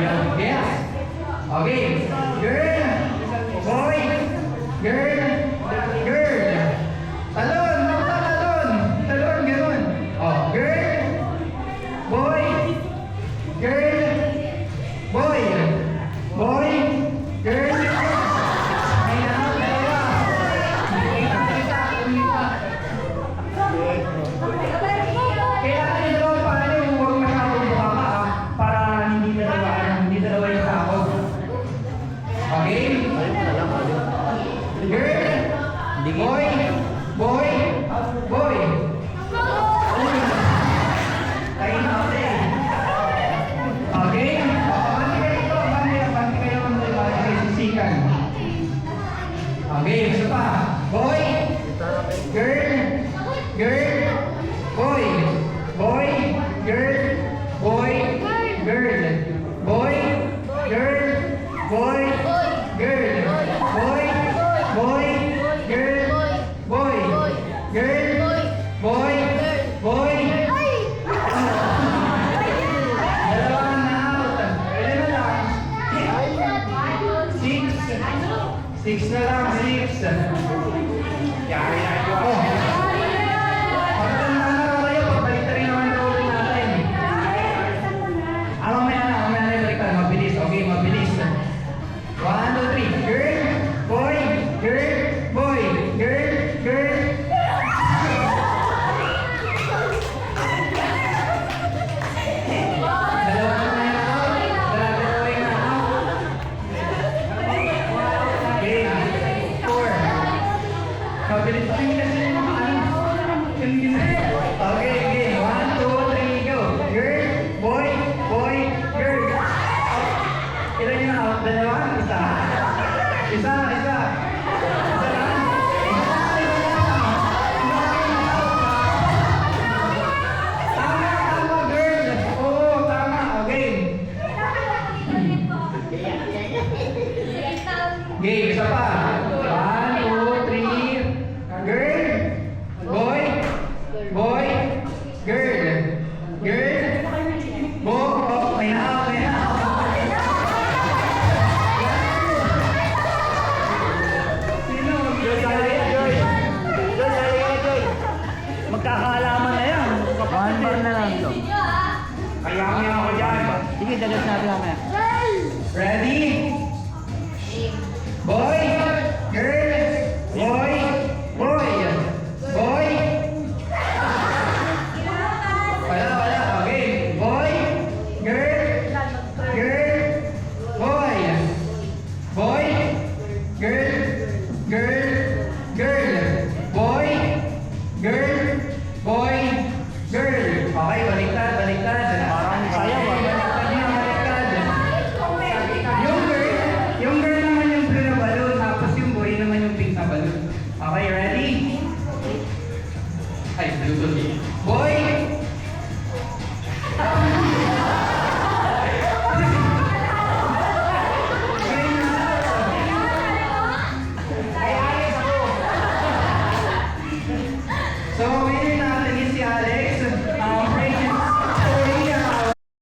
Yes. Okay. Girl. Boy. Girl. Girl. Talon. Talon. Talon. Ganun. Oh. Girl. Boy. Girl. Boy. Boy. Girl. Boy, boy, boy. Tayo na kasi. Okay? Bandi kayo sisikan. Okay, isa pa. Boy, girl, girl, boy, boy, girl, boy, girl, boy, girl, boy, girl, boy, boy. Boy! Dalawa na out. Pwede na lang. 6. 6 na lang, 6. Yari na ito. Pagtanda na kayo, pagbalik na rin naman na ulit natin. Mamaya na balikan. Mabilis, okay, mabilis. 1, 2, 3. Girl, boy, girl, boy, girl, girl. Mabilis pa rin kasi yung mga ano. Okay, okay. 1, 2, 3, go. Girl, boy, boy, girl. Ilan yun na out? Dalawa? Isa. Isa. Isa lang. Tama, girl. Oo, tama. Okay. Game, isa pa.